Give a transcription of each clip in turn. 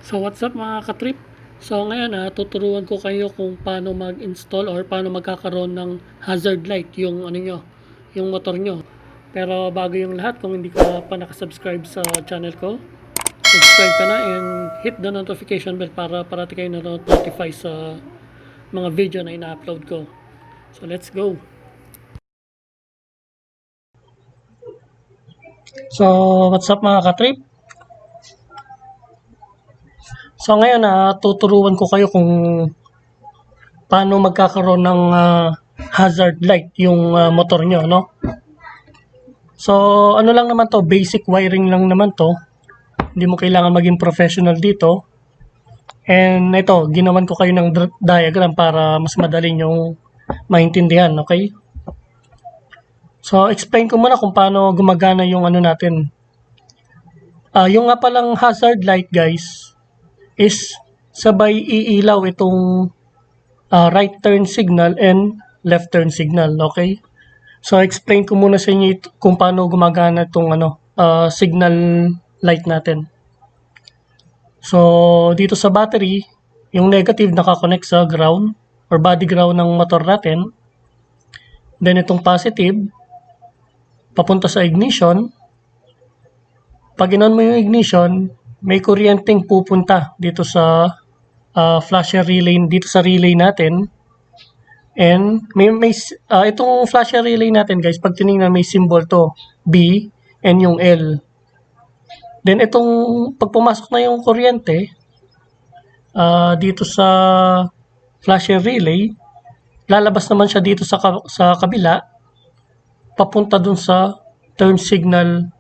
So what's up mga katrip? So ngayon tuturuan ko kayo kung paano mag-install or paano magkakaroon ng hazard light yung yung motor nyo. Pero bago yung lahat, kung hindi ka pa nakasubscribe sa channel ko, subscribe ka na and hit the notification bell para parati kayo na-notify sa mga video na ina-upload ko. So let's go! So what's up mga katrip? So ngayon tuturuan ko kayo kung paano magkakaroon ng hazard light yung motor nyo, no? So ano lang naman to, basic wiring lang naman to. Hindi mo kailangan maging professional dito. And ito, ginawan ko kayo ng diagram para mas madali nyo maintindihan, okay? So explain ko muna kung paano gumagana yung natin. Yung nga palang hazard light, guys, is sabay iilaw itong right turn signal and left turn signal, okay? So explain ko muna sa inyo kung paano gumagana itong signal light natin. So dito sa battery, yung negative nakakonect sa ground or body ground ng motor natin. Then itong positive papunta sa ignition. Pag inon mo yung ignition, may kuryenteng pupunta dito sa flasher relay, dito sa relay natin. And itong flasher relay natin, guys, pag tinignan may symbol to, B and yung L. Then itong pag pumasok na yung kuryente dito sa flasher relay, lalabas naman siya dito sa kabila papunta dun sa turn signal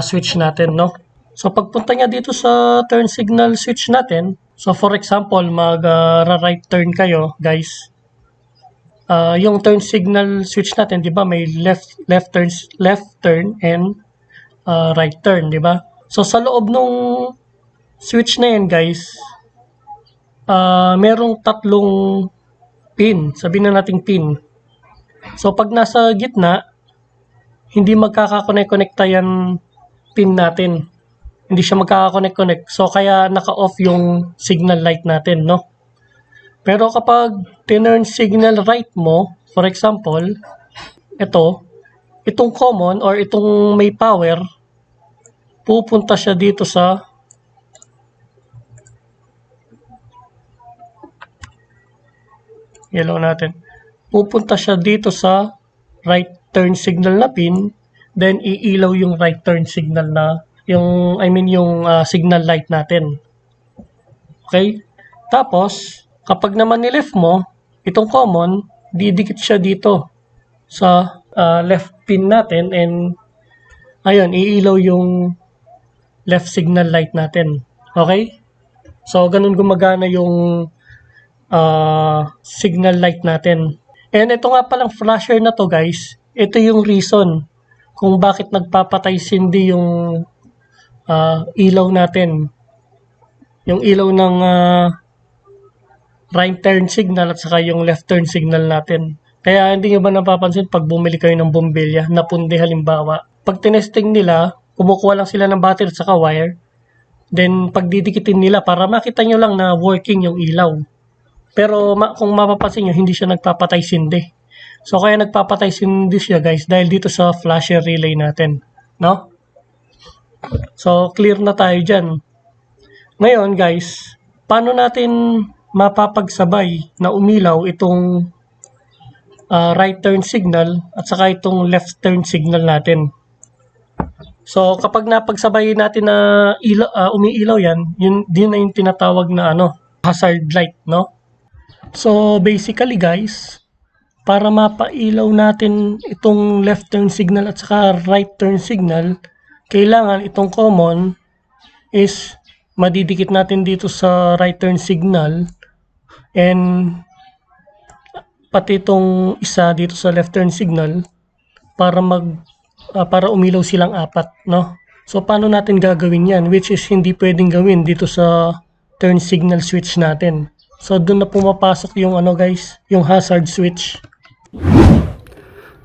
switch natin, no? So pagpunta niya dito sa turn signal switch natin, so for example, right turn kayo, guys. Yung turn signal switch natin, 'di ba? May left turn and right turn, 'di ba? So sa loob nung switch na 'yan, guys, merong tatlong pin, sabihin na nating pin. So pag nasa gitna, hindi magkakakonect-connecta yan pin natin. Hindi siya magkakakonect-connect. So kaya naka-off yung signal light natin, no? Pero kapag tinurn signal right mo, for example, itong common or itong may power, pupunta siya dito sa yellow natin. Pupunta siya dito sa right turn signal na pin, then iilaw yung right turn signal na yung signal light natin. Okay? Tapos kapag naman ni-left mo itong common, didikit siya dito sa left pin natin and ayun, iilaw yung left signal light natin. Okay? So ganun gumagana yung signal light natin. And ito nga palang flasher na to, guys, ito yung reason kung bakit nagpapatay sindi yung ilaw natin. Yung ilaw ng right turn signal at saka yung left turn signal natin. Kaya hindi nyo ba napapansin pag bumili kayo ng bombilya na pundi halimbawa, pag tinesting nila, kumukuha lang sila ng battery at saka wire, then pag didikitin nila para makita nyo lang na working yung ilaw. Pero kung mapapansin nyo, hindi siya nagpapatay sindi. So kaya nagpapatay sindi siya, guys, dahil dito sa flasher relay natin, no? So clear na tayo dyan. Ngayon, guys, paano natin mapapagsabay na umilaw itong right turn signal at saka itong left turn signal natin? So kapag napagsabay natin na umiilaw yan, yun din na yung tinatawag na hazard light, no? So basically, guys, para mapailaw natin itong left turn signal at saka right turn signal, kailangan itong common is madidikit natin dito sa right turn signal and pati itong isa dito sa left turn signal para umilaw silang apat, no? So paano natin gagawin yan, which is hindi pwedeng gawin dito sa turn signal switch natin. So doon na pumapasok yung guys, yung hazard switch.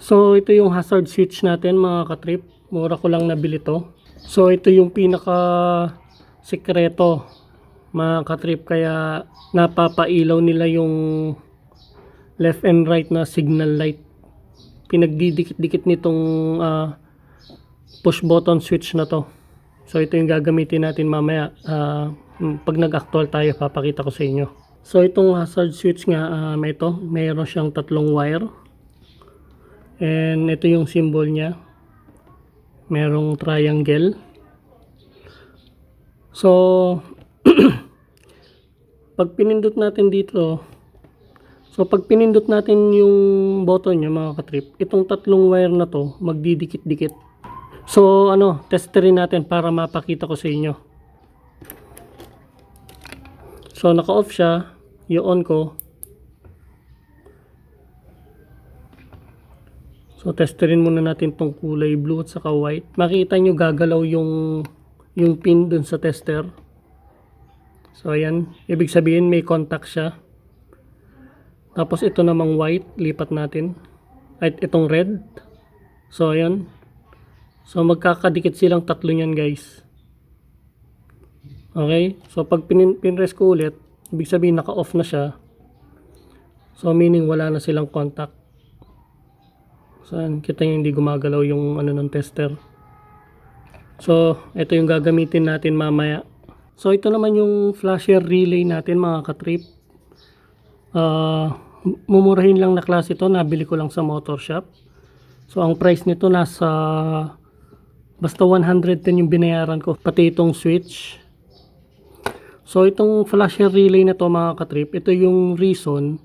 So ito yung hazard switch natin, mga katrip. Mura ko lang nabili to. So ito yung pinaka sekreto mga katrip, kaya napapailaw nila yung left and right na signal light. Pinagdidikit-dikit nitong push button switch na to. So ito yung gagamitin natin mamaya. Pag nag-actual tayo, papakita ko sa inyo. So itong hazard switch nga, mayroon siyang tatlong wire. And ito yung symbol niya. Merong triangle. So pag pinindot natin dito, pag pinindot natin yung button niya mga katrip, itong tatlong wire na to magdidikit-dikit. So testerin natin para mapakita ko sa inyo. So naka-off siya, i-on ko. So testerin muna natin tong kulay blue at saka white. Makita nyo gagalaw yung pin dun sa tester. So ayan, ibig sabihin may contact siya. Tapos ito namang white, lipat natin. At itong red. So ayan. So magkakadikit silang tatlo niyan guys. Okay, so pag pinress ko ulit, ibig sabihin naka-off na siya. So meaning wala na silang contact. So kita nyo hindi gumagalaw yung ng tester. So ito yung gagamitin natin mamaya. So ito naman yung flasher relay natin mga katrip. Mumurahin lang na klase ito, nabili ko lang sa motor shop. So ang price nito nasa basta 110 yung binayaran ko, pati itong switch. So itong flasher relay na to mga katrip, ito yung reason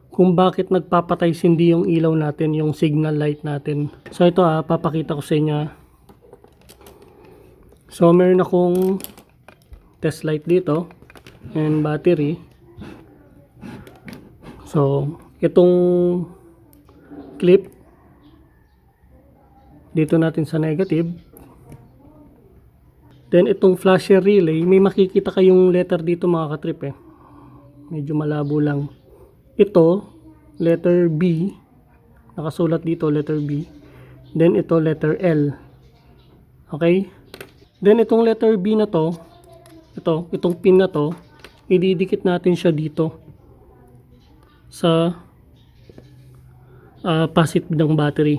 kung bakit nagpapatay-sindi yung ilaw natin, yung signal light natin. So ito papakita ko sa inyo. So meron akong test light dito and battery. So itong clip dito natin sa negative. Then itong flasher relay, may makikita kayong letter dito mga katrip medyo malabo lang. Ito letter B, nakasulat dito letter B. Then ito letter L. Okay, then itong letter B na to, itong pin na to, ididikit natin siya dito sa positive ng battery.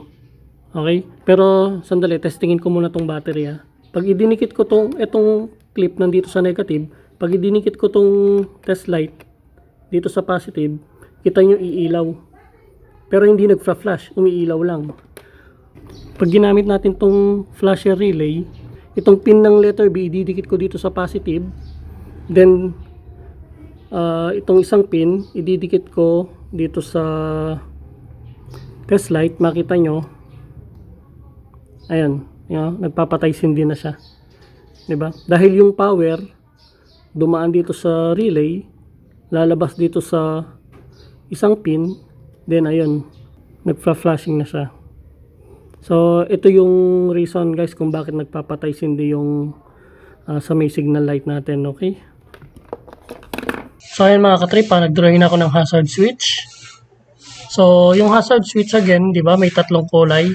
Okay, pero sandali, testingin ko muna tong battery Pag idinikit ko itong clip nandito sa negative, pag idinikit ko tong test light dito sa positive, kita nyo iilaw. Pero hindi nagfa-flash, umiilaw lang. Pag ginamit natin tong flasher relay, itong pin ng letter B, ididikit ko dito sa positive. Then, itong isang pin, ididikit ko dito sa test light. Makita nyo, ayan, nagpapatay-sindi na siya. Diba? Dahil yung power, dumaan dito sa relay, lalabas dito sa isang pin, then ayun, nagpa-flashing na siya. So, ito yung reason guys kung bakit nagpapatay-sindi yung sa may signal light natin, okay? So, ayun mga katrip, nag-drawing na ako ng hazard switch. So, yung hazard switch again, di ba, may tatlong kulay.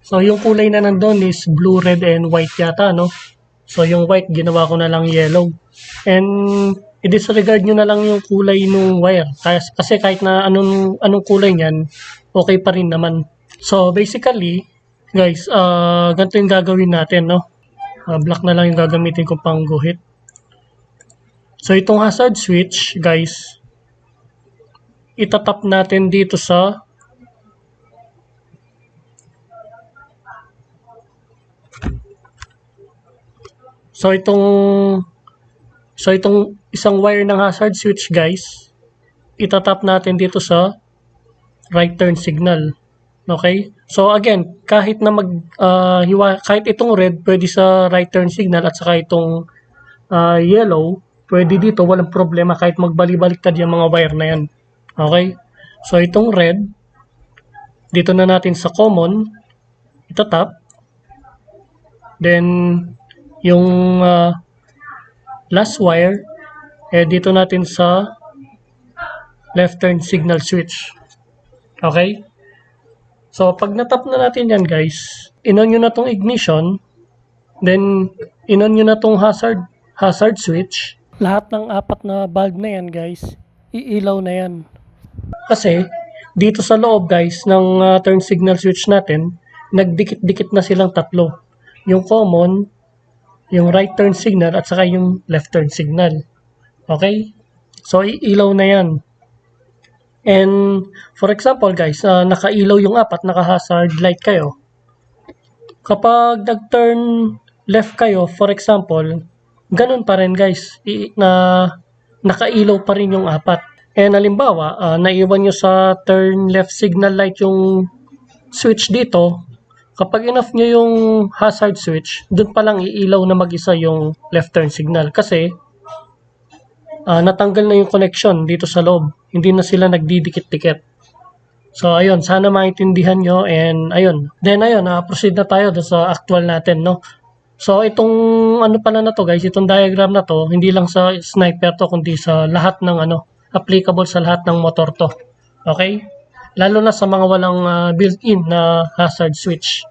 So, yung kulay na nandun is blue, red, and white yata, no? So, yung white, ginawa ko na lang yellow. And, i-disregard nyo na lang yung kulay ng wire. Kasi kahit na anong kulay niyan, okay pa rin naman. So, basically, guys, ganito yung gagawin natin, no? Black na lang yung gagamitin ko pang guhit. So, itong hazard switch, guys, itatap natin dito sa So, itong isang wire ng hazard switch, guys, itatap natin dito sa right turn signal. Okay? So, again, kahit na kahit itong red, pwede sa right turn signal at saka itong yellow, pwede dito, walang problema kahit magbalik-baliktad yung mga wire na yan. Okay? So, itong red, dito na natin sa common, itatap. Then, yung last wire, dito natin sa left turn signal switch. Okay? So, pag natap na natin yan, guys, in-on nyo na tong ignition, then in-on nyo na tong hazard hazard switch, lahat ng apat na bulb na yan guys, iilaw na yan. Kasi dito sa loob guys ng turn signal switch natin, nagdikit-dikit na silang tatlo. Yung common, yung right turn signal at saka yung left turn signal. Okay? So iilaw na yan. And for example guys, nakailaw yung apat, naka-hazard light kayo. Kapag nag-turn left kayo, for example, ganun pa rin guys, nakailaw pa rin yung apat. And halimbawa, naiwan nyo sa turn left signal light yung switch dito, kapag enough nyo yung hazard switch, dun pa lang iilaw na mag-isa yung left turn signal. Kasi, natanggal na yung connection dito sa loob. Hindi na sila nagdidikit-dikit. So, ayun. Sana maintindihan nyo. And, ayun. Then, ayun. Proceed na tayo sa actual natin, no? So, itong ano pala na to, guys. Itong diagram na to, hindi lang sa Sniper to, kundi sa lahat ng applicable sa lahat ng motor to. Okay? Lalo na sa mga walang built-in na hazard switch.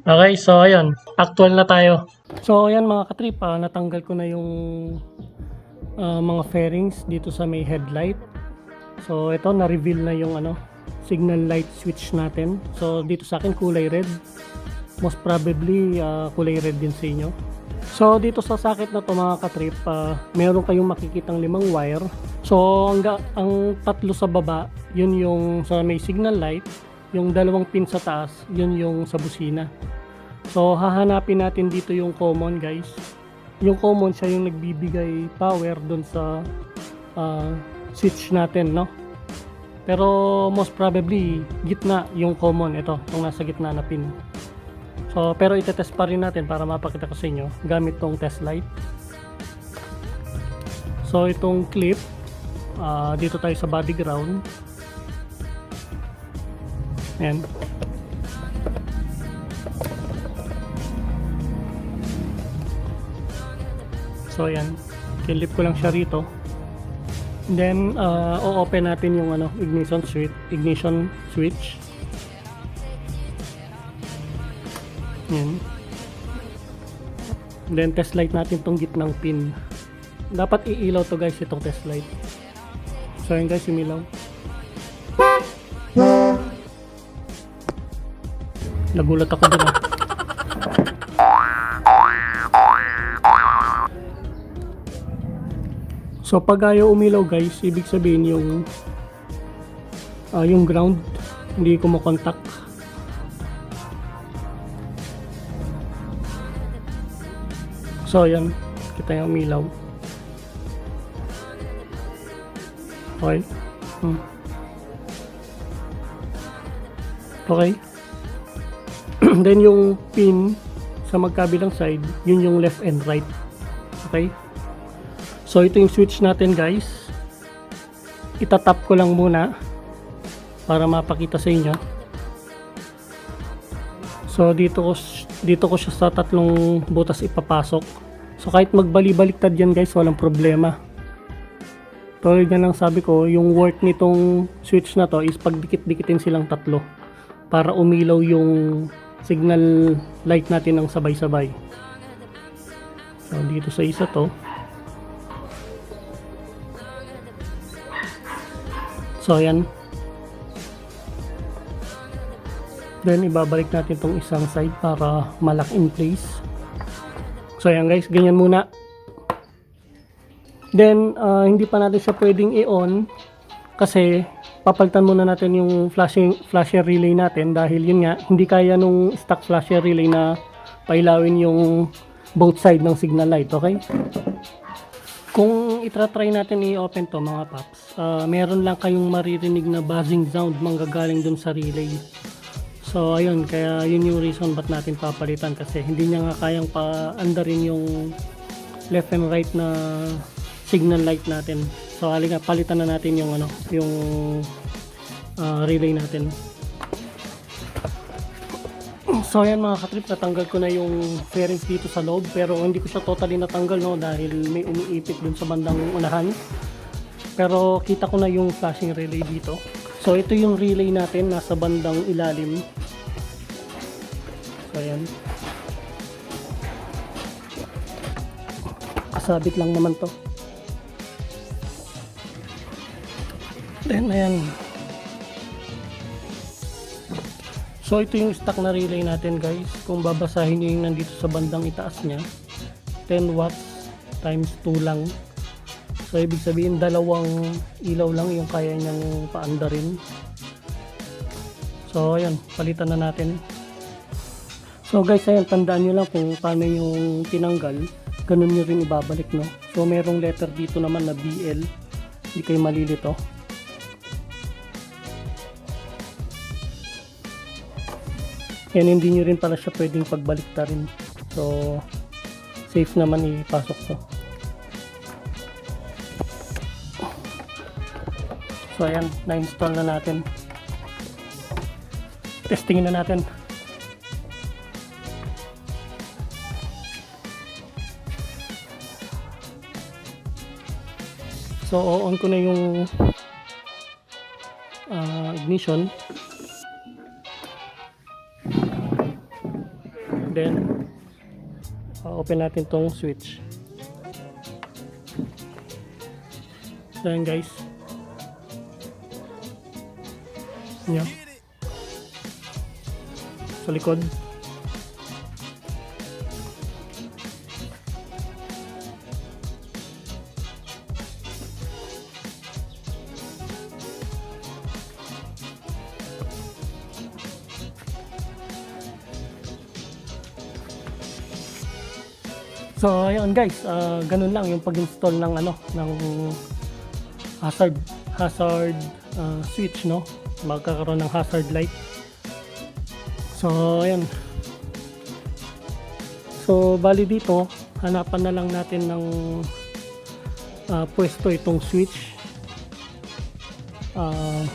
Okay? So, ayun. Actual na tayo. So, ayan mga katrip. Natanggal ko na yung mga fairings dito sa may headlight. So ito na-reveal na yung signal light switch natin. So dito sa akin kulay red. Most probably kulay red din sa inyo. So dito sa socket na to mga katrip, meron kayong makikitang 5 wire. So ang tatlo sa baba, yun yung sa may signal light, yung 2 pin sa taas, yun yung sa busina. So hahanapin natin dito yung common guys. Yung common siya yung nagbibigay power doon sa switch natin, no? Pero most probably gitna yung common, ito, itong nasa gitna na pin. So pero itetest pa rin natin para mapakita ko sa inyo gamit tong test light. So itong clip, dito tayo sa body ground. Ayan. So ayan, kilip ko lang siya rito. Then o-open natin yung ignition switch. Ayan. Then test light natin tong gitnang pin. Dapat iilaw to guys itong test light. So ayan guys, umilaw. Nagulat ako dun . So pag ayaw umilaw guys, ibig sabihin yung ground hindi kumokontak. So ayan, kita yung umilaw. Okay. Okay. Then yung pin sa magkabilang side, yun yung left and right. Okay. So ito yung switch natin guys. Itatap ko lang muna para mapakita sa inyo. So dito ko siya sa 3 butas ipapasok. So kahit magbali-baliktad yan guys, walang problema. Tulad yan lang sabi ko, yung work nitong switch na to is pagdikit-dikitin silang 3 para umilaw yung signal light natin ng sabay-sabay. So dito sa isa to. So ayan. Then ibabalik natin tong isang side para ma-lock in place. So ayan guys, ganyan muna. Then hindi pa natin siya pwedeng i-on kasi papalitan muna natin yung flasher relay natin dahil yun nga, hindi kaya nung stock flasher relay na pailawin yung both side ng signal light, okay? Kung itratry natin i-open to mga paps, meron lang kayong maririnig na buzzing sound manggagaling dun sa relay. So ayun, kaya yun yung reason ba't natin papalitan kasi hindi niya nga kayang paandarin yung left and right na signal light natin. So halika, palitan na natin yung relay natin. So ayan mga katrip, natanggal ko na yung fairings dito sa loob pero hindi ko siya totally natanggal, no, dahil may umiipit dun sa bandang unahan. Pero kita ko na yung flashing relay dito. So ito yung relay natin, nasa bandang ilalim. So ayan. Kakasabit lang naman to. Then ayan. So ito yung stock na relay natin guys. Kung babasahin nyo yung nandito sa bandang itaas nya, 10 watts times 2 lang. So ibig sabihin dalawang ilaw lang yung kaya niyang paandarin. So ayan, palitan na natin. So guys, ayan, tandaan nyo lang kung paano yung tinanggal, ganun nyo rin ibabalik, no? So merong letter dito naman na BL, hindi kayo malilito. Yan, hindi nyo rin pala siya pwedeng pagbaliktarin. So safe naman ipasok to. So ayan, na-install na natin. Testingin na natin. So on ko na yung ignition. Then open natin tong switch. So yan guys. Yan. Sa likod. So ayun guys, ganun lang yung pag-install ng ng hazard switch, no? Magkakaroon ng hazard light. So ayun. So bali dito, hanapan na lang natin ng pwesto itong switch.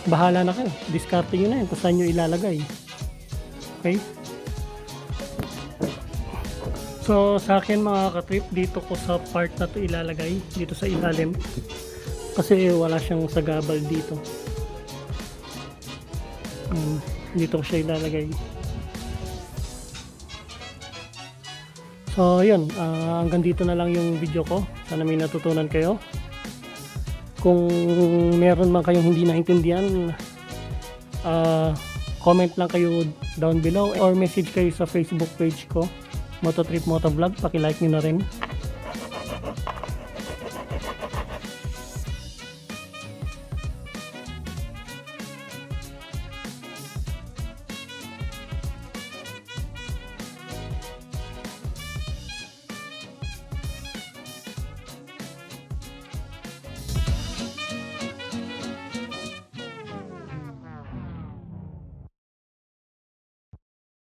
Bahala na kayo. Diskarte nyo na yun kung saan nyo ilalagay. Okay? So sa akin mga katrip, dito ko sa part na to ilalagay, dito sa ilalim, kasi wala siyang sagabal dito. Dito ko siya ilalagay. So yun, hanggang dito na lang yung video ko. Sana may natutunan kayo. Kung meron man kayong hindi naintindihan, comment lang kayo down below or message kayo sa Facebook page ko, Mototrip Motovlog, paki-like nyo na rin.